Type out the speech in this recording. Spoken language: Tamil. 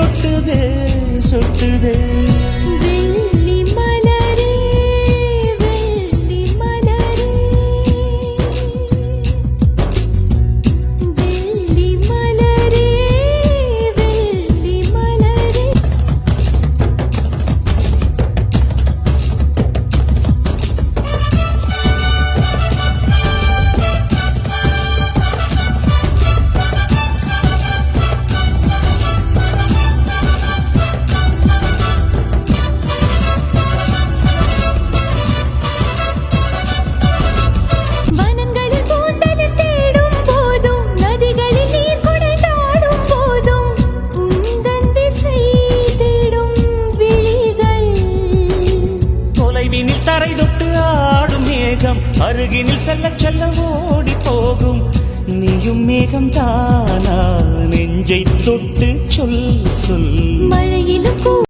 சுட்டுதே சுட்டுதே வெள்ளி மலரே வெள்ளி மலரே வெள்ளி மலரே வெள்ளி மலரே தரை தொட்டு ஆடும் மேகம் அருகினில் செல்ல செல்ல ஓடி போகும் நீயும் மேகம் தானா நெஞ்சை தொட்டு சொல் சொல் மழையிலும்